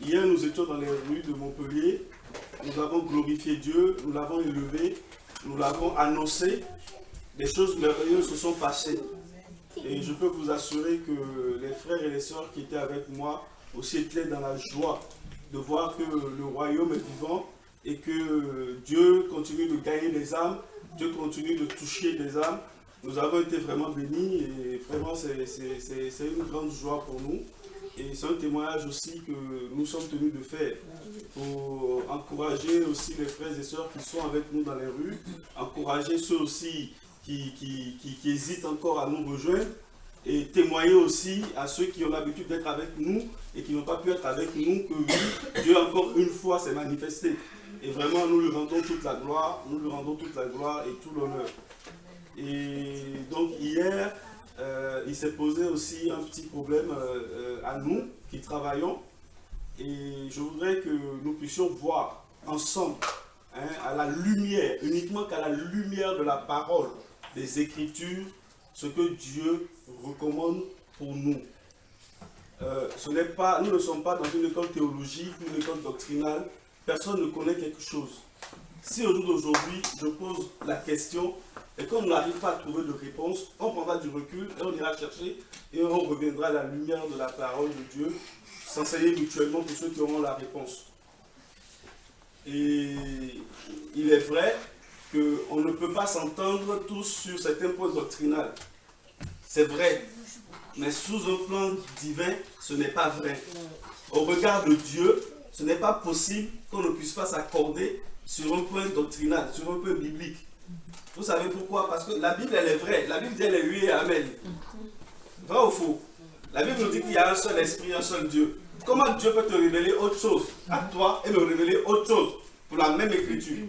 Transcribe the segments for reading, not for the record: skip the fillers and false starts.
Hier, nous étions dans les rues de Montpellier. Nous avons glorifié Dieu, nous l'avons élevé, nous l'avons annoncé. Des choses merveilleuses se sont passées. Et je peux vous assurer que les frères et les sœurs qui étaient avec moi aussi étaient dans la joie de voir que le royaume est vivant et que Dieu continue de gagner des âmes, Dieu continue de toucher des âmes. Nous avons été vraiment bénis et vraiment c'est une grande joie pour nous. Et c'est un témoignage aussi que nous sommes tenus de faire pour encourager aussi les frères et sœurs qui sont avec nous dans les rues, encourager ceux aussi qui hésitent encore à nous rejoindre et témoigner aussi à ceux qui ont l'habitude d'être avec nous et qui n'ont pas pu être avec nous que oui, Dieu encore une fois s'est manifesté. Et vraiment nous lui rendons toute la gloire, et tout l'honneur. Et donc hier, il s'est posé aussi un petit problème à nous qui travaillons. Et je voudrais que nous puissions voir ensemble, à la lumière, uniquement qu'à la lumière de la parole, des Écritures, ce que Dieu recommande pour nous. Nous ne sommes pas dans une école théologique, une école doctrinale. Personne ne connaît quelque chose. Si au jour d'aujourd'hui, je pose la question, et qu'on n'arrive pas à trouver de réponse, on prendra du recul et on ira chercher et on reviendra à la lumière de la parole de Dieu, s'enseigner mutuellement pour ceux qui auront la réponse. Et il est vrai qu'on ne peut pas s'entendre tous sur certains points doctrinaux. C'est vrai, mais sous un plan divin, ce n'est pas vrai. Au regard de Dieu, ce n'est pas possible qu'on ne puisse pas s'accorder sur un point doctrinal, sur un point biblique. Vous savez pourquoi? Parce que la Bible, elle est vraie. La Bible dit elle est oui et amen. Vrai ou faux? La Bible nous dit qu'il y a un seul esprit, un seul Dieu. Comment Dieu peut te révéler autre chose à toi et me révéler autre chose pour la même écriture?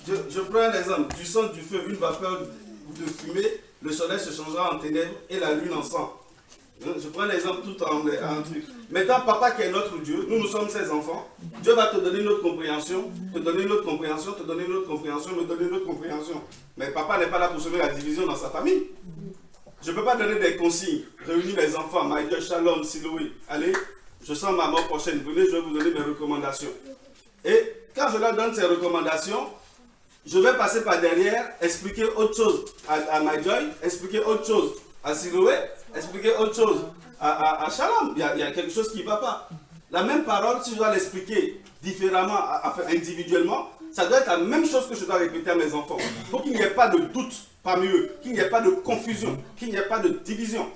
Je prends un exemple. Du sang, du feu, une vapeur de fumée, le soleil se changera en ténèbres et la lune en sang. Je prends l'exemple tout en truc. Maintenant, papa qui est notre Dieu, nous sommes ses enfants. Dieu va te donner notre compréhension, te donner notre compréhension, te donner notre compréhension, me donner notre compréhension. Mais papa n'est pas là pour semer la division dans sa famille. Je ne peux pas donner des consignes, réunir les enfants, my Dieu, Shalom, Siloé. Allez, je sens ma mort prochaine, venez, je vais vous donner mes recommandations. Et quand je leur donne ces recommandations, je vais passer par derrière, expliquer autre chose à My Joy, expliquer autre chose à Siloé, expliquer autre chose à Shalom. Il y a quelque chose qui ne va pas. La même parole, si je dois l'expliquer différemment, individuellement, ça doit être la même chose que je dois répéter à mes enfants. Pour qu'il n'y ait pas de doute parmi eux, qu'il n'y ait pas de confusion, qu'il n'y ait pas de division.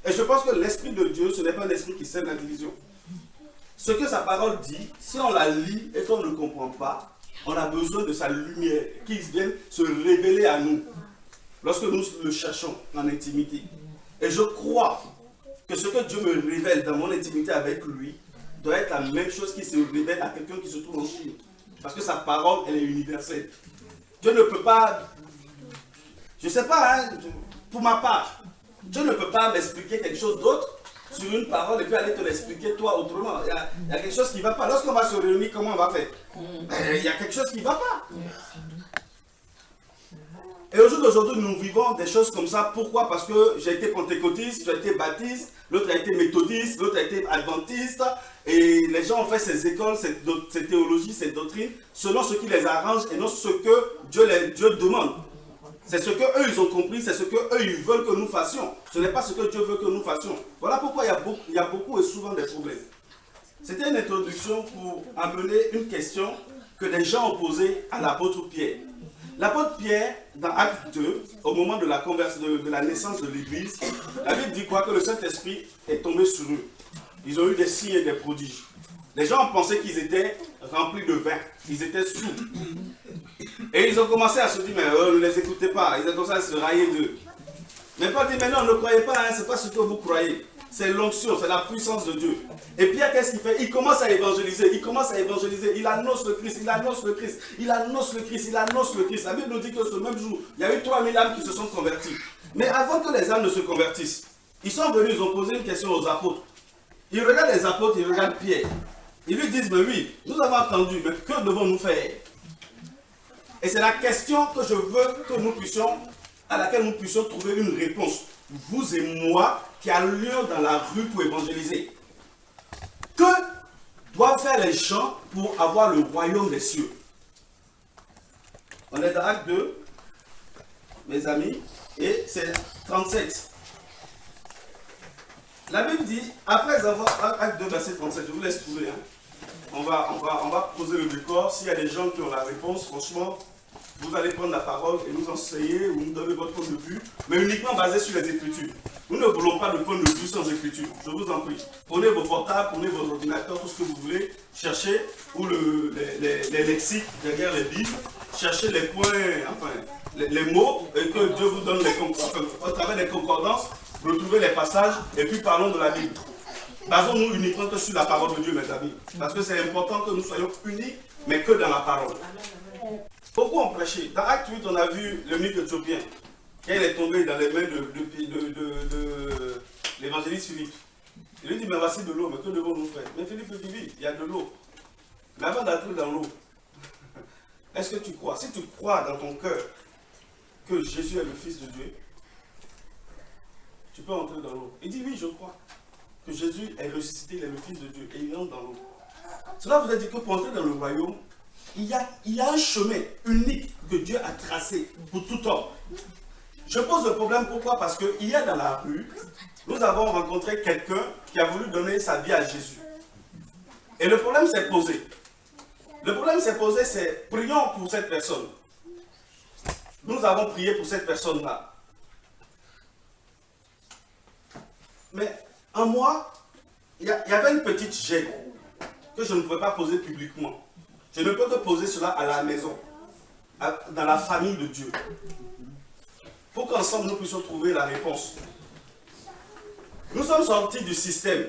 Et je pense que l'Esprit de Dieu, ce n'est pas un esprit qui sème la division. Ce que sa parole dit, si on la lit et qu'on ne comprend pas, on a besoin de sa lumière, qu'il vienne se révéler à nous, lorsque nous le cherchons en intimité. Et je crois que ce que Dieu me révèle dans mon intimité avec lui, doit être la même chose qui se révèle à quelqu'un qui se trouve en Chine. Parce que sa parole, elle est universelle. Dieu ne peut pas, je ne sais pas, pour ma part, Dieu ne peut pas m'expliquer quelque chose d'autre sur une parole et puis aller te l'expliquer toi autrement. Il y a quelque chose qui ne va pas. Lorsqu'on va se réunir, comment on va faire? Il y a quelque chose qui ne va pas. Et au jour d'aujourd'hui, nous vivons des choses comme ça. Pourquoi? Parce que j'ai été pentecôtiste, j'ai été baptiste, l'autre a été méthodiste, l'autre a été adventiste. Et les gens ont fait ces écoles, ces théologies, ces doctrines, selon ce qui les arrange et non ce que Dieu demande. C'est ce qu'eux ils ont compris, c'est ce qu'eux ils veulent que nous fassions. Ce n'est pas ce que Dieu veut que nous fassions. Voilà pourquoi il y a beaucoup et souvent des problèmes. C'était une introduction pour amener une question que des gens ont posée à l'apôtre Pierre. L'apôtre Pierre, dans Acte 2, au moment de la naissance de l'Église, la Bible dit quoi? Que le Saint-Esprit est tombé sur eux. Ils ont eu des signes et des prodiges. Les gens ont pensé qu'ils étaient remplis de vin. Ils étaient sous. Et ils ont commencé à se dire, mais ne les écoutez pas. Ils ont commencé à se railler d'eux. Mais Paul dit, mais non, ne croyez pas, ce n'est pas ce que vous croyez. C'est l'onction, c'est la puissance de Dieu. Et Pierre, qu'est-ce qu'il fait? Il commence à évangéliser, il annonce le Christ, il annonce le Christ, il annonce le Christ, il annonce le Christ. La Bible nous dit que ce même jour, il y a eu 3000 âmes qui se sont converties. Mais avant que les âmes ne se convertissent, ils sont venus, ils ont posé une question aux apôtres. Ils regardent les apôtres, ils regardent Pierre. Ils lui disent, mais oui, nous avons entendu, mais que devons-nous faire? Et c'est la question que je veux que nous puissions, à laquelle nous puissions trouver une réponse. Vous et moi, qui allions dans la rue pour évangéliser. Que doivent faire les gens pour avoir le royaume des cieux. On est dans Acte 2, mes amis, et c'est 37. La Bible dit, après avoir, Acte 2, verset 37, je vous laisse trouver, hein. On va poser le décor. S'il y a des gens qui ont la réponse, franchement, vous allez prendre la parole et nous enseigner ou nous donner votre point de vue, mais uniquement basé sur les Écritures. Nous ne voulons pas de point de vue sans Écriture. Je vous en prie. Prenez vos portables, prenez vos ordinateurs, tout ce que vous voulez. Cherchez ou les lexiques derrière les Bibles. Cherchez les points, enfin, les mots, et que Dieu vous donne au travers des concordances, retrouvez les passages et puis parlons de la Bible. Basons-nous uniquement que sur la parole de Dieu, mes amis. Parce que c'est important que nous soyons unis, mais que dans la parole. Beaucoup ont prêché. Dans Acte 8, on a vu le mythe éthiopien. Quand il est tombé dans les mains de l'évangéliste Philippe. Il lui dit, mais voici de l'eau, mais que devons-nous faire? Mais Philippe dit, oui, il y a de l'eau. Mais avant d'entrer dans l'eau, est-ce que tu crois? Si tu crois dans ton cœur que Jésus est le Fils de Dieu, tu peux entrer dans l'eau. Il dit, oui, je crois que Jésus est ressuscité, il est le Fils de Dieu, et il entre dans l'eau. Cela vous a dit que pour entrer dans le royaume, il y a un chemin unique que Dieu a tracé pour tout homme. Je pose le problème pourquoi? Parce qu'hier dans la rue, nous avons rencontré quelqu'un qui a voulu donner sa vie à Jésus. Et le problème s'est posé. Le problème s'est posé, c'est prions pour cette personne. Nous avons prié pour cette personne-là. Mais en moi, il y avait une petite gêne que je ne pouvais pas poser publiquement. Je ne peux que poser cela à la maison, dans la famille de Dieu. Pour qu'ensemble nous puissions trouver la réponse. Nous sommes sortis du système.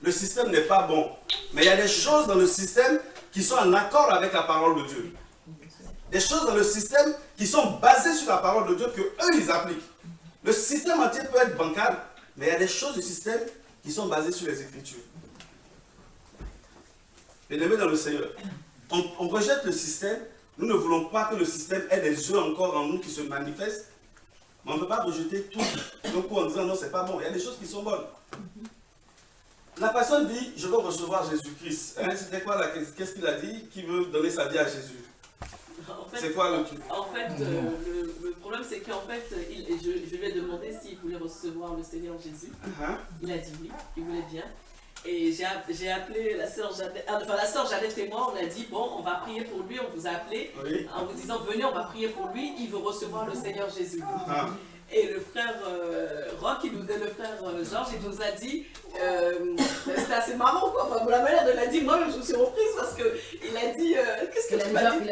Le système n'est pas bon. Mais il y a des choses dans le système qui sont en accord avec la parole de Dieu. Des choses dans le système qui sont basées sur la parole de Dieu que eux ils appliquent. Le système entier peut être bancal, mais il y a des choses du système qui sont basées sur les Écritures. Bien-aimés dans le Seigneur, on rejette le système. Nous ne voulons pas que le système ait des yeux encore en nous qui se manifestent. Mais on ne peut pas rejeter tout donc en disant non, c'est pas bon. Il y a des choses qui sont bonnes. La personne dit, je veux recevoir Jésus-Christ. Hein, c'était quoi là? Qu'est-ce qu'il a dit? Qui veut donner sa vie à Jésus? En fait, c'est quoi le truc? En fait, le problème c'est qu'en fait, je lui ai demandé s'il voulait recevoir le Seigneur Jésus. Il a dit oui, il voulait bien. Et j'ai appelé la sœur Jeannette, enfin la sœur Jeannette et moi, on a dit bon, on va prier pour lui, on vous a appelé, oui, en vous disant venez, on va prier pour lui, il veut recevoir le Seigneur Jésus. Et le frère Roch, le frère Georges, il nous a dit, c'était assez marrant quoi, enfin, la manière dont il a dit, moi je me suis reprise parce qu'il a dit, qu'est-ce que tu as dit?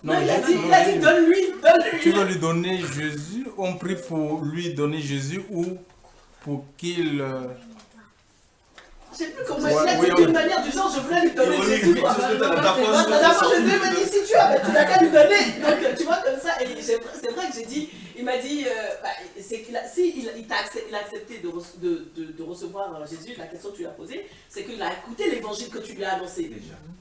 Non, il a dit donne-lui. Tu vas lui donner Jésus, on prie pour lui donner Jésus ou pour qu'il... Je ne sais plus comment il a dit d'une manière du genre, je voulais lui donner Jésus. D'abord, je lui ai dit, si tu as, tu n'as qu'à lui donner. Donc, tu vois, comme ça, et c'est vrai que j'ai dit, il m'a dit, c'est qu'il a, il a accepté de recevoir Jésus, la question que tu lui as posée, c'est qu'il a écouté l'évangile que tu lui as annoncé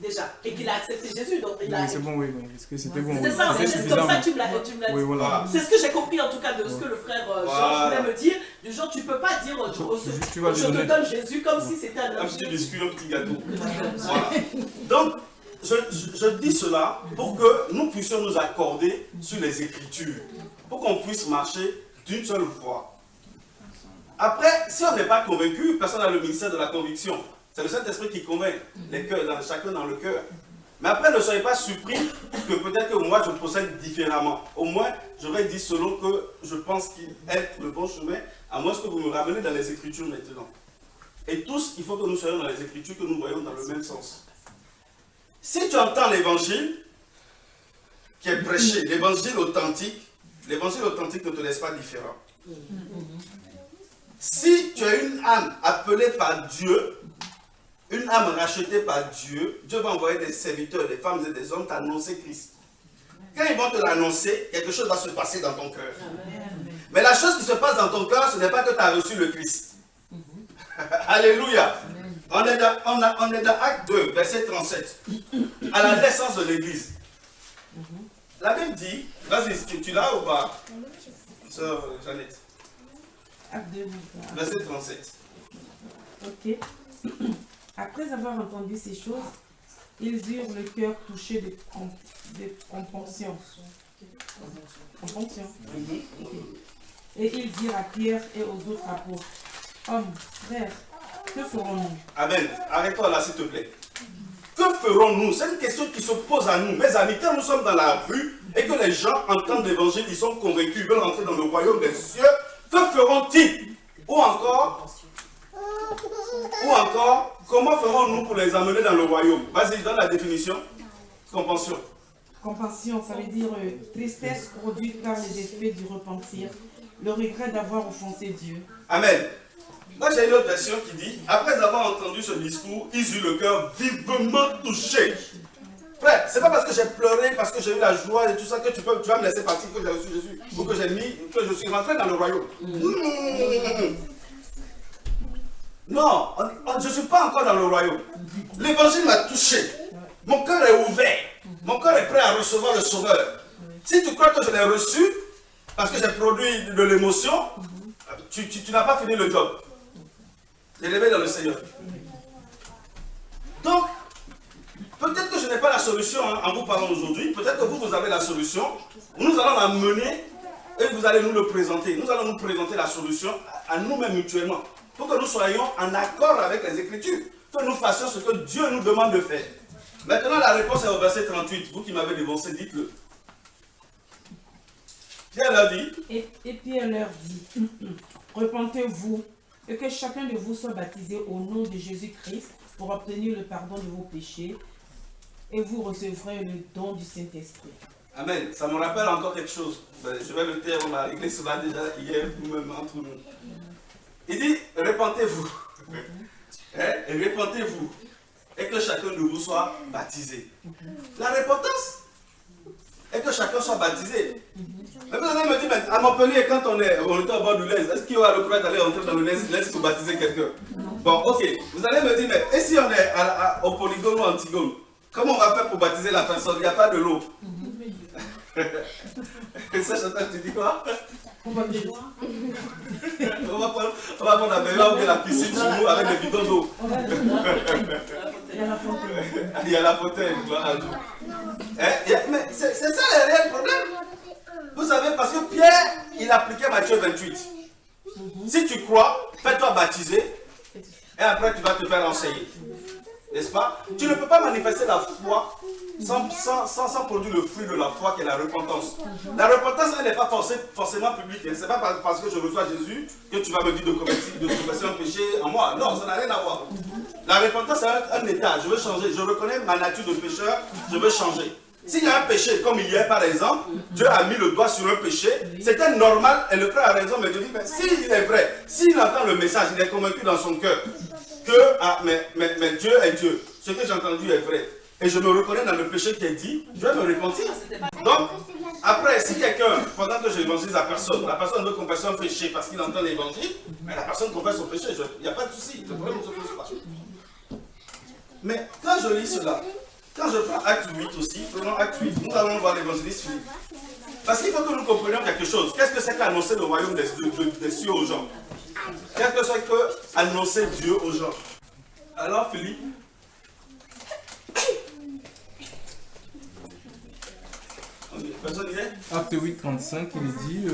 déjà, et qu'il a accepté Jésus. Donc, il a... C'est bon, oui, est-ce que c'était bon? C'est ça, c'est comme ça que tu me l'as dit. Oui, voilà. C'est ce que j'ai compris en tout cas de ce que le frère Georges voulait me dire. Du genre, tu ne peux pas dire, je te donne Jésus comme si c'était un petit biscuit, un petit gâteau. Voilà. Donc, je dis cela pour que nous puissions nous accorder sur les Écritures, pour qu'on puisse marcher d'une seule fois. Après, si on n'est pas convaincu, personne n'a le ministère de la conviction. C'est le Saint-Esprit qui convainc les cœurs, chacun dans le cœur. Mais après, ne soyez pas surpris que peut-être que moi je procède différemment. Au moins, j'aurais dit selon que je pense qu'il est le bon chemin, à moins que vous me ramenez dans les Écritures maintenant. Et tous, il faut que nous soyons dans les Écritures, que nous voyons dans le même sens. Si tu entends l'évangile qui est prêché, l'évangile authentique ne te laisse pas différent. Si tu as une âme appelée par Dieu, une âme rachetée par Dieu, Dieu va envoyer des serviteurs, des femmes et des hommes t'annoncer Christ. Quand ils vont te l'annoncer, quelque chose va se passer dans ton cœur. Mais la chose qui se passe dans ton cœur, ce n'est pas que tu as reçu le Christ. Alléluia. On est dans Acte 2, verset 37. À la naissance de l'Église. La Bible dit, vas-y, tu l'as ou pas? Sœur Jeannette. Acte 2, verset 37. ok. Après avoir entendu ces choses, ils eurent le cœur touché de compunction. Et ils dirent à Pierre et aux autres apôtres, hommes, frères, que ferons-nous? Amen. Arrête-toi là, s'il te plaît. Que ferons-nous? C'est une question qui se pose à nous. Mes amis, quand nous sommes dans la rue et que les gens entendent l'évangile, ils sont convaincus, ils veulent rentrer dans le royaume des cieux, que feront-ils? Ou encore, comment ferons-nous pour les amener dans le royaume? Vas-y, donne la définition. Compassion. Compassion, ça veut dire tristesse produite par les effets du repentir, le regret d'avoir offensé Dieu. Amen. Là, j'ai une autre version qui dit, après avoir entendu ce discours, ils eurent le cœur vivement touché. Frère, c'est pas parce que j'ai pleuré, parce que j'ai eu la joie et tout ça que tu vas me laisser partir que j'ai reçu Jésus, ou que je suis rentré dans le royaume. Non, je ne suis pas encore dans le royaume. L'évangile m'a touché. Mon cœur est ouvert. Mon cœur est prêt à recevoir le Sauveur. Si tu crois que je l'ai reçu, parce que j'ai produit de l'émotion, tu n'as pas fini le job. Élevé dans le Seigneur. Donc, peut-être que je n'ai pas la solution en vous parlant aujourd'hui. Peut-être que vous avez la solution. Nous allons la mener et vous allez nous le présenter. Nous allons nous présenter la solution à nous-mêmes mutuellement. Pour que nous soyons en accord avec les Écritures. Que nous fassions ce que Dieu nous demande de faire. Maintenant, la réponse est au verset 38. Vous qui m'avez dévancé, dites-le. Pierre leur dit. Et Pierre leur dit, repentez-vous et que chacun de vous soit baptisé au nom de Jésus-Christ pour obtenir le pardon de vos péchés et vous recevrez le don du Saint-Esprit. Amen. Ça me rappelle encore quelque chose. Je vais le taire, on a réglé cela déjà hier, nous-mêmes, entre nous. Il dit, repentez-vous. Repentez-vous. Et que chacun de vous soit baptisé. La repentance est que chacun soit baptisé. Mais vous allez me dire, mais à Montpellier, quand on était au bord du Lez, est-ce qu'il y aura le courage d'aller entrer dans le Lez pour baptiser quelqu'un? Bon, ok. Vous allez me dire, mais et si on est au Polygone ou à Antigone, comment on va faire pour baptiser la personne? Il n'y a pas de l'eau. Et ça, Chantal, tu dis quoi? On va prendre la baignoire ou la piscine sur nous avec des bidons d'eau. Il y a la fontaine. Il y a la fontaine, gloire à Dieu. Mais c'est ça le réel problème. Vous savez, parce que Pierre, il appliquait Matthieu 28. Si tu crois, fais-toi baptiser et après tu vas te faire enseigner. N'est-ce pas? Tu ne peux pas manifester la foi sans produire le fruit de la foi qui est la repentance. La repentance, elle n'est pas forcément publique. Ce n'est pas parce que je reçois Jésus que tu vas me dire de commettre un péché en moi. Non, ça n'a rien à voir. La repentance, c'est un état. Je veux changer. Je reconnais ma nature de pécheur. Je veux changer. S'il y a un péché, comme hier par exemple, Dieu a mis le doigt sur un péché, c'était normal, et le frère a raison, mais je dis, mais s'il est vrai, s'il entend le message, il est convaincu dans son cœur que mais Dieu est Dieu. Ce que j'ai entendu est vrai. Et je me reconnais dans le péché qui est dit, je vais me repentir. Donc, après, si quelqu'un, pendant que je évangélise la personne veut confesser un péché parce qu'il entend l'évangile, mais la personne confesse son péché, il n'y a pas de souci, le problème ne se pose pas. Mais quand je lis cela, quand je prends Acte 8 aussi, prenons Acte 8, nous allons voir l'évangéliste Philippe. Parce qu'il faut que nous comprenions quelque chose. Qu'est-ce que c'est qu'annoncer le royaume des cieux aux gens? Qu'est-ce que c'est qu'annoncer Dieu aux gens? Alors Philippe, personne disait? Acte 8, 35, il dit...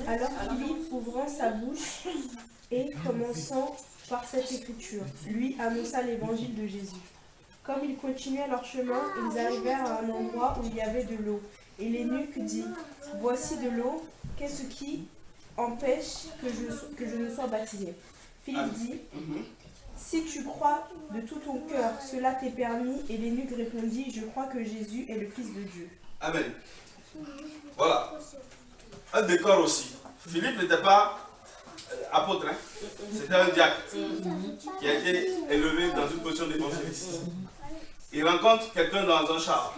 Alors Philippe, ouvrant sa bouche et commençant par cette écriture, lui annonça l'évangile de Jésus. Comme ils continuaient leur chemin, ils arrivèrent à un endroit où il y avait de l'eau. Et l'eunuque dit, voici de l'eau, qu'est-ce qui empêche que je ne sois baptisé? Philippe dit, si tu crois de tout ton cœur, cela t'est permis. Et l'eunuque répondit, je crois que Jésus est le Fils de Dieu. Amen. Voilà. Un décor aussi. Philippe n'était pas apôtre, hein? C'était un diacre qui a été élevé dans une position d'évangéliste. Il rencontre quelqu'un dans un char.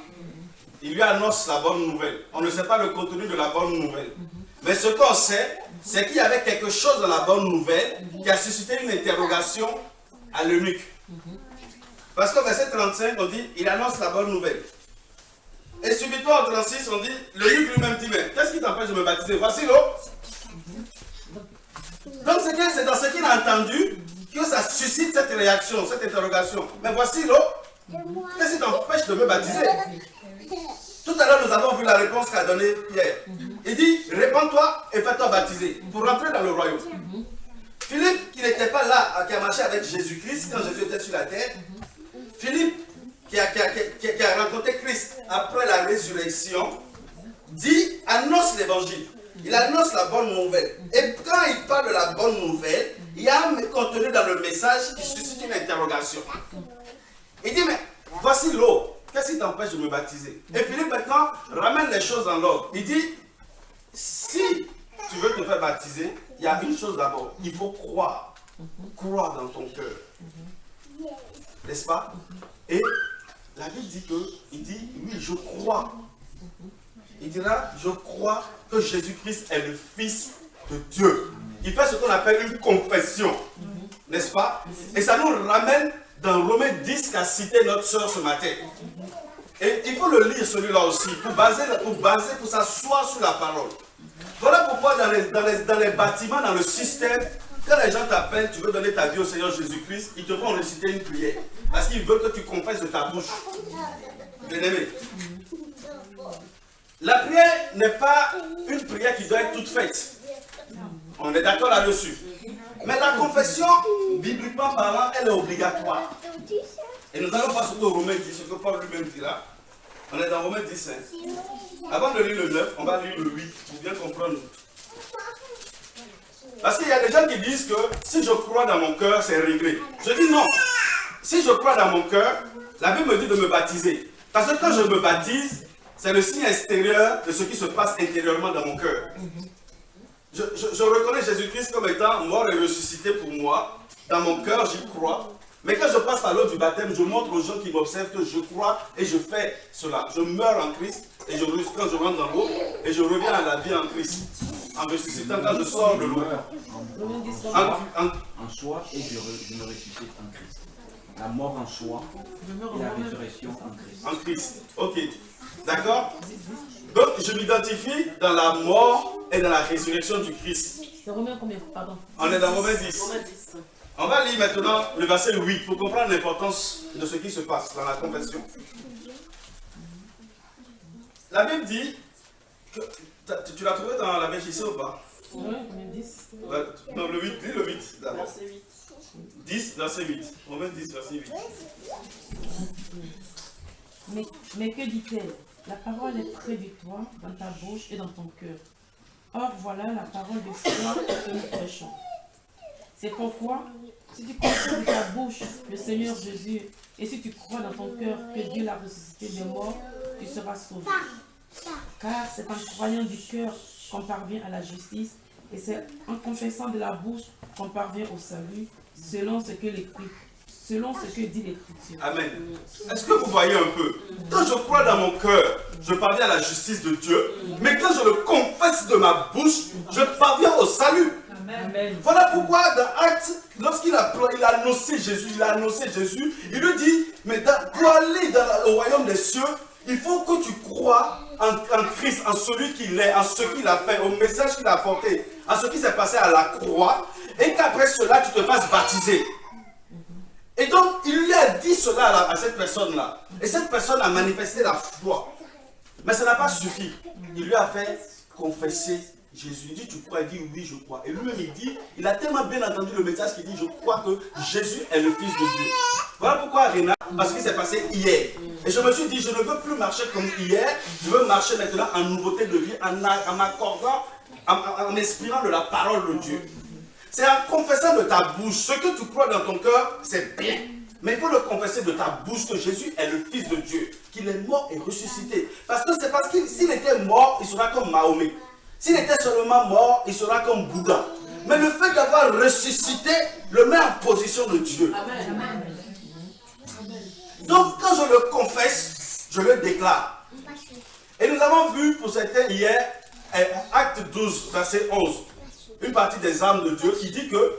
Il lui annonce la bonne nouvelle. On ne sait pas le contenu de la bonne nouvelle. Mais ce qu'on sait, c'est qu'il y avait quelque chose dans la bonne nouvelle qui a suscité une interrogation à l'eunuque. Parce qu'au verset 35, on dit, il annonce la bonne nouvelle. Et subitement au 36, on dit, l'eunuque lui-même dit, mais qu'est-ce qui t'empêche de me baptiser? Voici l'eau. Donc c'est dans ce qu'il a entendu que ça suscite cette réaction, cette interrogation. Mais voici l'eau. Qu'est-ce qui t'empêche de me baptiser? Tout à l'heure, nous avons vu la réponse qu'a donnée Pierre. Il dit, répands-toi et fais-toi baptiser pour rentrer dans le royaume. Philippe, qui n'était pas là, qui a marché avec Jésus-Christ quand Jésus était sur la terre, Philippe, qui a rencontré Christ après la résurrection, annonce l'évangile. Il annonce la bonne nouvelle. Et quand il parle de la bonne nouvelle, il y a un contenu dans le message qui suscite une interrogation. Il dit, mais voici l'eau. Qu'est-ce qui t'empêche de me baptiser? Et Philippe maintenant ramène les choses dans l'ordre. Il dit, si tu veux te faire baptiser, il y a une chose d'abord. Il faut croire. Croire dans ton cœur. N'est-ce pas? Et la Bible dit il dit, oui, je crois. Il dira, je crois que Jésus-Christ est le Fils de Dieu. Il fait ce qu'on appelle une confession. N'est-ce pas? Et ça nous ramène dans Romains 10 qu'a cité notre soeur ce matin. Et il faut le lire celui-là aussi, pour s'asseoir sur la parole. Voilà pourquoi dans les bâtiments, dans le système, quand les gens t'appellent, tu veux donner ta vie au Seigneur Jésus-Christ, ils te font réciter une prière. Parce qu'ils veulent que tu confesses de ta bouche. Bien-aimé. La prière n'est pas une prière qui doit être toute faite. On est d'accord là-dessus. Mais la confession, bibliquement parlant, elle est obligatoire. Et nous allons voir ce que Romains dit, ce que Paul lui-même dira. On est dans Romains 10. Avant de lire le 9, on va lire le 8 pour bien comprendre. Parce qu'il y a des gens qui disent que si je crois dans mon cœur, c'est réglé. Je dis non. Si je crois dans mon cœur, la Bible me dit de me baptiser. Parce que quand je me baptise, c'est le signe extérieur de ce qui se passe intérieurement dans mon cœur. Je reconnais Jésus-Christ comme étant mort et ressuscité pour moi. Dans mon cœur, j'y crois. Mais quand je passe par l'eau du baptême, je montre aux gens qui m'observent que je crois et je fais cela. Je meurs en Christ et quand je rentre dans l'eau et je reviens à la vie en Christ. En ressuscitant quand je sors de l'eau. En soi et je me ressuscite en Christ. La mort en soi et la résurrection en Christ. En Christ, ok. D'accord? Donc je m'identifie dans la mort et dans la résurrection du Christ. C'est Romains combien? Pardon. On est dans Romains 10. On va lire maintenant le verset 8 pour comprendre l'importance de ce qui se passe dans la confession. La Bible dit, tu l'as trouvé dans la BJC ou pas? Oui, Romains 10. Non, le 8, dis le 8 d'abord. Verset 8. 10, verset 8. Romains 10, verset 8. Mais que dit-elle? La parole est près de toi, dans ta bouche et dans ton cœur. Or voilà la parole de foi que nous prêchons. C'est pourquoi, si tu confesses de ta bouche le Seigneur Jésus, et si tu crois dans ton cœur que Dieu l'a ressuscité des morts, tu seras sauvé. Car c'est en croyant du cœur qu'on parvient à la justice, et c'est en confessant de la bouche qu'on parvient au salut, selon ce que dit l'Écriture. Amen. Est-ce que vous voyez un peu? Quand je crois dans mon cœur, je parviens à la justice de Dieu. Mais quand je le confesse de ma bouche, je parviens au salut. Amen. Voilà pourquoi dans Actes, lorsqu'il a annoncé Jésus, il lui dit, mais pour aller au royaume des cieux, il faut que tu crois en Christ, en celui qu'il est, en ce qu'il a fait, au message qu'il a apporté, en ce qui s'est passé à la croix, et qu'après cela, tu te fasses baptiser. Et donc, il lui a dit cela à cette personne-là. Et cette personne a manifesté la foi. Mais ça n'a pas suffi. Il lui a fait confesser Jésus. Il dit, tu crois? Il dit, oui, je crois. Et lui-même, il a tellement bien entendu le message qu'il dit, je crois que Jésus est le Fils de Dieu. Voilà pourquoi, Réna, parce qu'il s'est passé hier. Et je me suis dit, je ne veux plus marcher comme hier. Je veux marcher maintenant en nouveauté de vie, en m'accordant, en inspirant de la parole de Dieu. C'est en confessant de ta bouche. Ce que tu crois dans ton cœur, c'est bien. Mais il faut le confesser de ta bouche que Jésus est le Fils de Dieu. Qu'il est mort et ressuscité. Parce que c'est parce que s'il était mort, il sera comme Mahomet. S'il était seulement mort, il sera comme Bouddha. Mais le fait d'avoir ressuscité le met en position de Dieu. Amen. Donc quand je le confesse, je le déclare. Et nous avons vu pour certains hier, Acte 12, verset 11. Une partie des âmes de Dieu qui dit que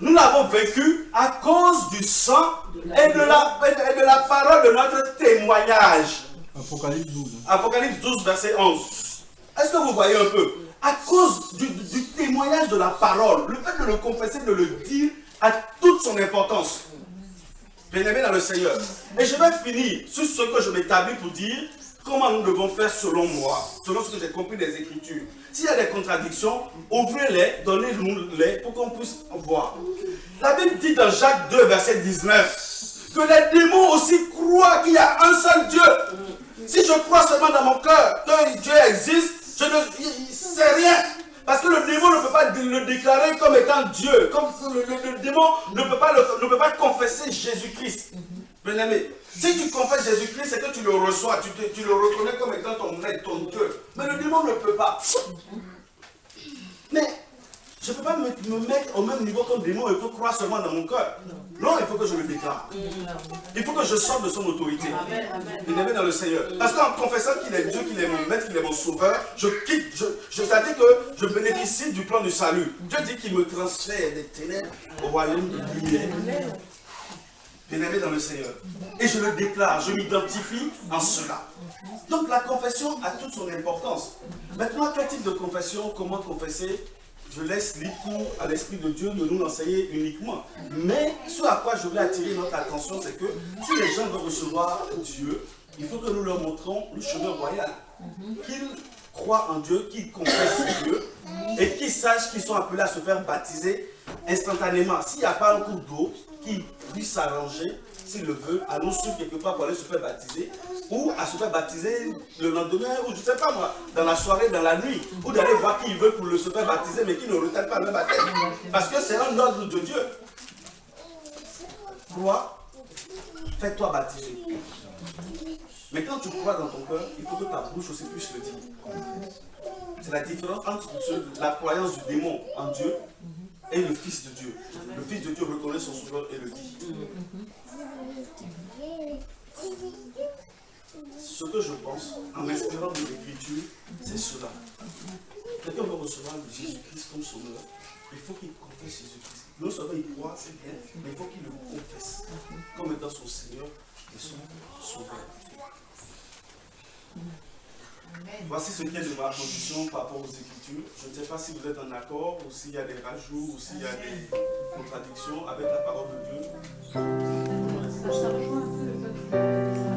nous l'avons vécu à cause du sang et de la parole de notre témoignage. Apocalypse 12. Apocalypse 12, verset 11. Est-ce que vous voyez un peu? À cause du témoignage de la parole, le fait de le confesser, de le dire à toute toute son importance. Bien-aimé dans le Seigneur. Et je vais finir sur ce que je m'établis pour dire comment nous devons faire selon moi, selon ce que j'ai compris des Écritures. S'il y a des contradictions, ouvrez-les, donnez-nous-les pour qu'on puisse voir. La Bible dit dans Jacques 2, verset 19, que les démons aussi croient qu'il y a un seul Dieu. Si je crois seulement dans mon cœur que Dieu existe, je ne sais rien. Parce que le démon ne peut pas le déclarer comme étant Dieu. Comme le démon ne peut pas confesser Jésus-Christ. Bien-aimé, si tu confesses Jésus-Christ, c'est que tu le reçois, tu le reconnais comme étant ton maître, ton Dieu. Mais le démon ne peut pas. Mais je ne peux pas me mettre au même niveau qu'un démon et que croire seulement dans mon cœur. Non, il faut que je le déclare. Il faut que je sorte de son autorité. Bien-aimé dans le Seigneur. Parce qu'en confessant qu'il est Dieu, qu'il est mon maître, qu'il est mon sauveur, c'est-à-dire que je bénéficie du plan du salut. Dieu dit qu'il me transfère des ténèbres au royaume de lumière. Bien-aimé dans le Seigneur. Et je le déclare, je m'identifie en cela. Donc la confession a toute son importance. Maintenant, quel type de confession, comment confesser? Je laisse libre cours à l'Esprit de Dieu de nous l'enseigner uniquement. Mais ce à quoi je voulais attirer notre attention, c'est que si les gens veulent recevoir Dieu, il faut que nous leur montrons le chemin royal. Qu'ils croient en Dieu, qu'ils confessent Dieu et qu'ils sachent qu'ils sont appelés à se faire baptiser instantanément. S'il n'y a pas un cours d'eau, qu'ils puissent s'arranger, s'ils le veulent, à nous suivre quelque part pour aller se faire baptiser, ou à se faire baptiser le lendemain, ou je ne sais pas moi, dans la soirée, dans la nuit, ou d'aller voir qui il veut pour se faire baptiser, mais qui ne retardent pas le baptême. Parce que c'est un ordre de Dieu. Crois, fais-toi baptiser. Mais quand tu crois dans ton cœur, il faut que ta bouche aussi puisse le dire. C'est la différence entre la croyance du démon en Dieu et le Fils de Dieu. Le Fils de Dieu reconnaît son sauveur et le dit. Ce que je pense, en m'inspirant de l'Écriture, c'est cela. Quelqu'un veut recevoir Jésus-Christ comme sauveur, il faut qu'il confesse Jésus-Christ. Non seulement il croit, c'est bien, mais il faut qu'il le confesse comme étant son Seigneur et son sauveur. Voici ce qui est de ma position par rapport aux Écritures. Je ne sais pas si vous êtes en accord ou s'il y a des rajouts ou s'il y a des contradictions avec la parole de Dieu. Ça rejoint un peu le